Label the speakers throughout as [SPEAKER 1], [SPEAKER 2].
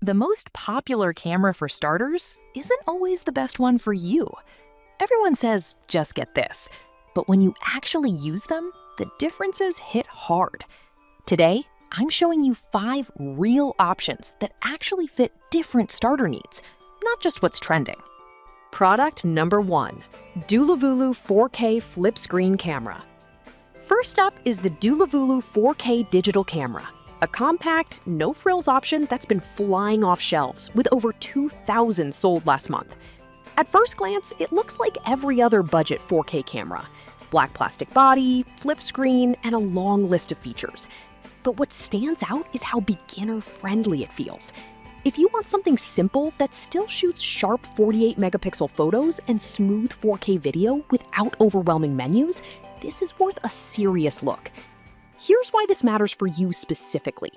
[SPEAKER 1] The most popular camera for starters isn't always the best one for you. Everyone says, just get this. But when you actually use them, the differences hit hard. Today, I'm showing you 5 real options that actually fit different starter needs, not just what's trending.
[SPEAKER 2] Product number 1, Dulavulu 4K Flip Screen Camera. First up is the Dulavulu 4K digital camera, a compact, no-frills option that's been flying off shelves with over 2,000 sold last month. At first glance, it looks like every other budget 4K camera. Black plastic body, flip screen, and a long list of features. But what stands out is how beginner-friendly it feels. If you want something simple that still shoots sharp 48-megapixel photos and smooth 4K video without overwhelming menus, this is worth a serious look. Here's why this matters for you specifically.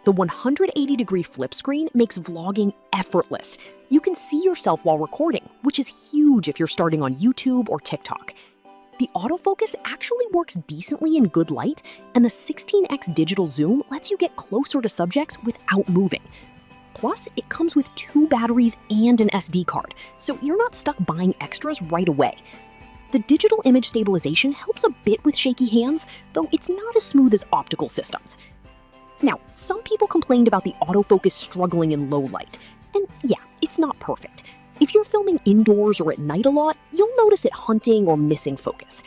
[SPEAKER 2] The 180-degree flip screen makes vlogging effortless. You can see yourself while recording, which is huge if you're starting on YouTube or TikTok. The autofocus actually works decently in good light, and the 16x digital zoom lets you get closer to subjects without moving. Plus, it comes with 2 batteries and an SD card, so you're not stuck buying extras right away. The digital image stabilization helps a bit with shaky hands, though it's not as smooth as optical systems. Now, some people complained about the autofocus struggling in low light, and yeah, it's not perfect. If you're filming indoors or at night a lot, you'll notice it hunting or missing focus.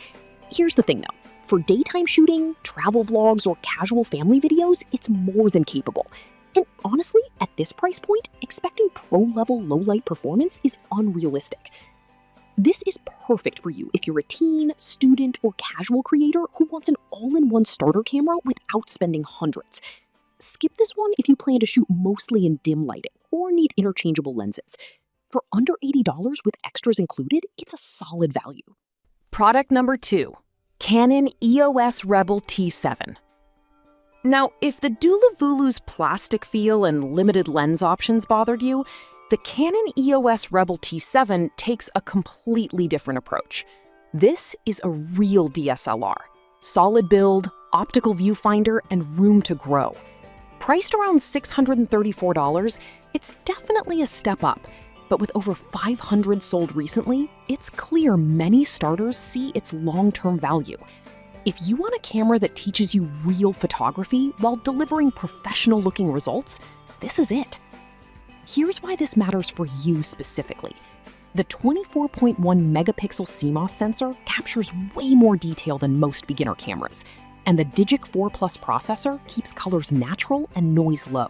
[SPEAKER 2] Here's the thing though, for daytime shooting, travel vlogs, or casual family videos, it's more than capable. And honestly, at this price point, expecting pro-level low-light performance is unrealistic. This is perfect for you if you're a teen, student, or casual creator who wants an all-in-one starter camera without spending hundreds. Skip this one if you plan to shoot mostly in dim lighting or need interchangeable lenses. For under $80 with extras included, it's a solid value. Product number 2, Canon EOS Rebel T7. Now, if the Dulavulu's plastic feel and limited lens options bothered you, the Canon EOS Rebel T7 takes a completely different approach. This is a real DSLR. Solid build, optical viewfinder, and room to grow. Priced around $634, it's definitely a step up. But with over 500 sold recently, it's clear many starters see its long-term value. If you want a camera that teaches you real photography while delivering professional-looking results, this is it. Here's why this matters for you specifically. The 24.1 megapixel CMOS sensor captures way more detail than most beginner cameras, and the Digic 4 Plus processor keeps colors natural and noise low.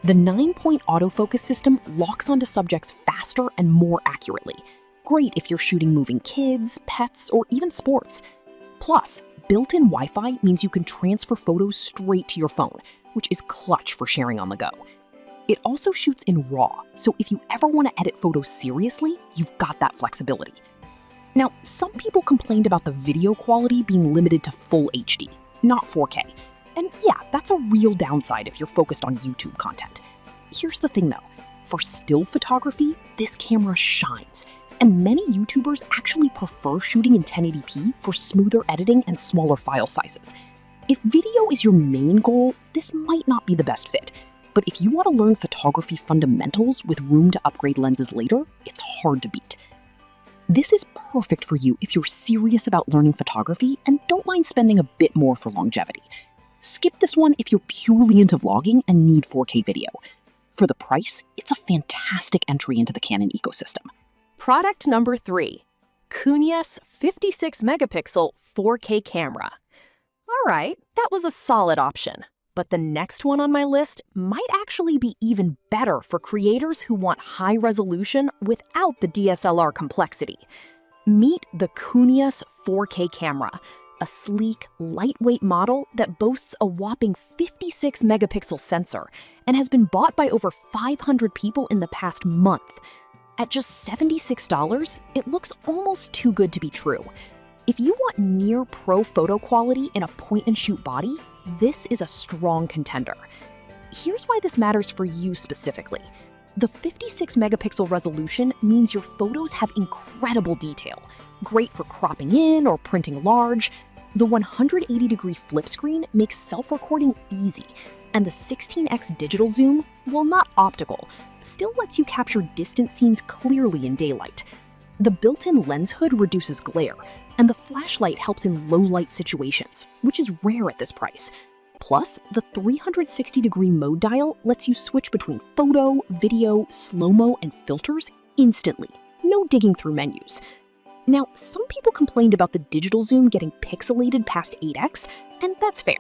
[SPEAKER 2] The 9-point autofocus system locks onto subjects faster and more accurately. Great if you're shooting moving kids, pets, or even sports. Plus, built-in Wi-Fi means you can transfer photos straight to your phone, which is clutch for sharing on the go. It also shoots in RAW, so if you ever want to edit photos seriously, you've got that flexibility. Now, some people complained about the video quality being limited to full HD, not 4K. And yeah, that's a real downside if you're focused on YouTube content. Here's the thing though, for still photography, this camera shines. And many YouTubers actually prefer shooting in 1080p for smoother editing and smaller file sizes. If video is your main goal, this might not be the best fit. But if you want to learn photography fundamentals with room to upgrade lenses later, it's hard to beat. This is perfect for you if you're serious about learning photography and don't mind spending a bit more for longevity. Skip this one if you're purely into vlogging and need 4K video. For the price, it's a fantastic entry into the Canon ecosystem. Product number 3, Cunius 56 megapixel 4K camera. All right, that was a solid option. But the next one on my list might actually be even better for creators who want high resolution without the DSLR complexity. Meet the Cunius 4K camera, a sleek, lightweight model that boasts a whopping 56 megapixel sensor and has been bought by over 500 people in the past month. At just $76, it looks almost too good to be true. If you want near pro photo quality in a point-and-shoot body, this is a strong contender. Here's why this matters for you specifically. The 56 megapixel resolution means your photos have incredible detail, great for cropping in or printing large. The 180-degree flip screen makes self-recording easy, And the 16x digital zoom, while not optical, still lets you capture distant scenes clearly in daylight. The built-in lens hood reduces glare, and the flashlight helps in low-light situations, which is rare at this price. Plus, the 360-degree mode dial lets you switch between photo, video, slow-mo, and filters instantly. No digging through menus. Now, some people complained about the digital zoom getting pixelated past 8x, and that's fair.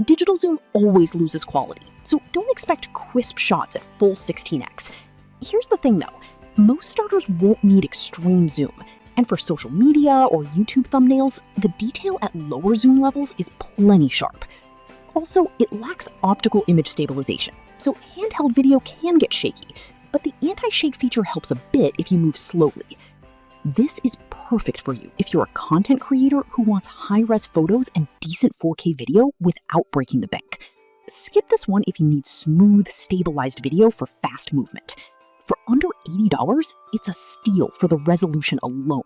[SPEAKER 2] Digital zoom always loses quality, so don't expect crisp shots at full 16x. Here's the thing though, most starters won't need extreme zoom, and for social media or YouTube thumbnails, the detail at lower zoom levels is plenty sharp. Also, it lacks optical image stabilization, so handheld video can get shaky, but the anti-shake feature helps a bit if you move slowly. This is perfect for you if you're a content creator who wants high-res photos and decent 4K video without breaking the bank. Skip this one if you need smooth, stabilized video for fast movement. For under $80, it's a steal for the resolution alone.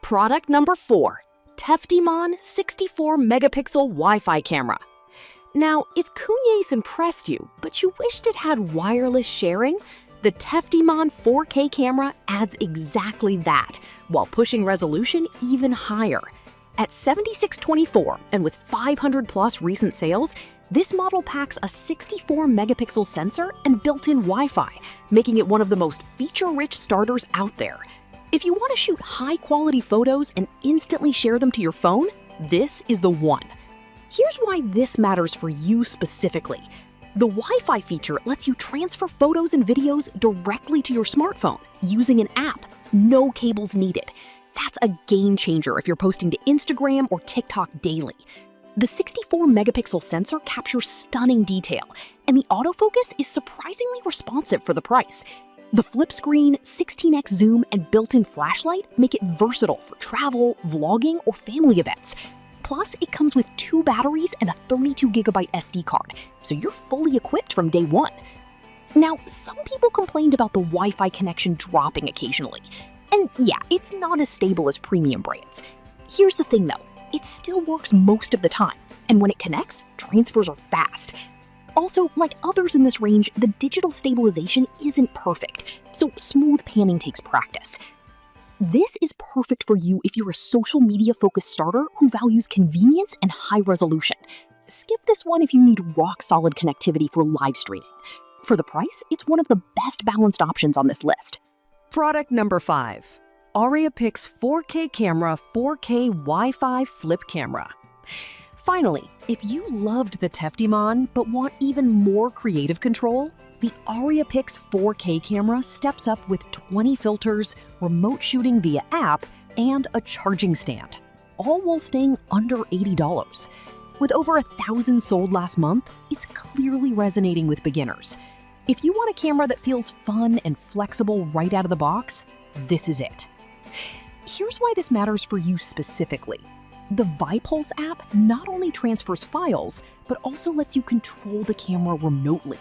[SPEAKER 1] Product number 4, Teftimon 64-megapixel Wi-Fi camera. Now, if Cunyace impressed you, but you wished it had wireless sharing, the Teftimon 4K camera adds exactly that, while pushing resolution even higher. At $76.24 and with 500+ recent sales, this model packs a 64-megapixel sensor and built-in Wi-Fi, making it one of the most feature-rich starters out there. If you want to shoot high-quality photos and instantly share them to your phone, this is the one. Here's why this matters for you specifically. The Wi-Fi feature lets you transfer photos and videos directly to your smartphone using an app, no cables needed. That's a game changer if you're posting to Instagram or TikTok daily. The 64-megapixel sensor captures stunning detail, and the autofocus is surprisingly responsive for the price. The flip screen, 16x zoom, and built-in flashlight make it versatile for travel, vlogging, or family events. Plus, it comes with 2 batteries and a 32GB SD card, so you're fully equipped from day one. Now, some people complained about the Wi-Fi connection dropping occasionally. And yeah, it's not as stable as premium brands. Here's the thing though, it still works most of the time, and when it connects, transfers are fast. Also, like others in this range, the digital stabilization isn't perfect, so smooth panning takes practice. This is perfect for you if you're a social media-focused starter who values convenience and high resolution. Skip this one if you need rock-solid connectivity for live streaming. For the price, it's one of the best balanced options on this list.
[SPEAKER 2] Product number 5, AriaPix 4K Camera 4K Wi-Fi Flip Camera. Finally, if you loved the Teftimon but want even more creative control, the AriaPix 4K camera steps up with 20 filters, remote shooting via app, and a charging stand, all while staying under $80. With over 1,000 sold last month, it's clearly resonating with beginners. If you want a camera that feels fun and flexible right out of the box, this is it. Here's why this matters for you specifically. The ViPulse app not only transfers files, but also lets you control the camera remotely.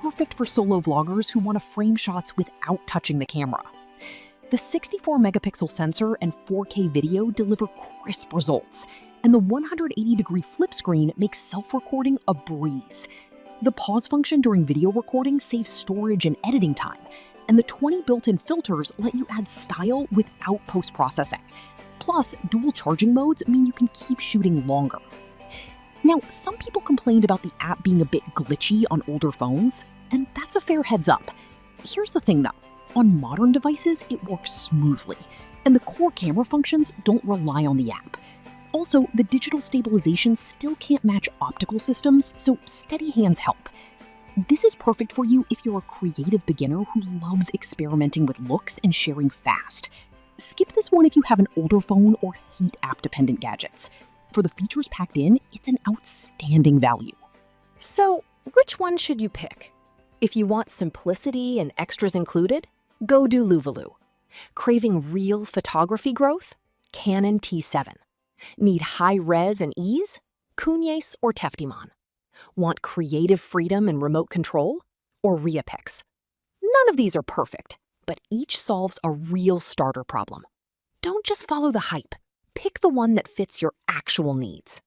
[SPEAKER 2] Perfect for solo vloggers who want to frame shots without touching the camera. The 64-megapixel sensor and 4K video deliver crisp results, and the 180-degree flip screen makes self-recording a breeze. The pause function during video recording saves storage and editing time, and the 20 built-in filters let you add style without post-processing. Plus, dual charging modes mean you can keep shooting longer. Now, some people complained about the app being a bit glitchy on older phones, and that's a fair heads up. Here's the thing though, on modern devices it works smoothly, and the core camera functions don't rely on the app. Also, the digital stabilization still can't match optical systems, so steady hands help. This is perfect for you if you're a creative beginner who loves experimenting with looks and sharing fast. Skip this one if you have an older phone or hate app-dependent gadgets. For the features packed in, it's an outstanding value.
[SPEAKER 1] So, which one should you pick? If you want simplicity and extras included, go do Luvalu. Craving real photography growth? Canon T7. Need high res and ease? Cunyace or Teftimon. Want creative freedom and remote control? Or AriaPix. None of these are perfect, but each solves a real starter problem. Don't just follow the hype. Pick the one that fits your actual needs.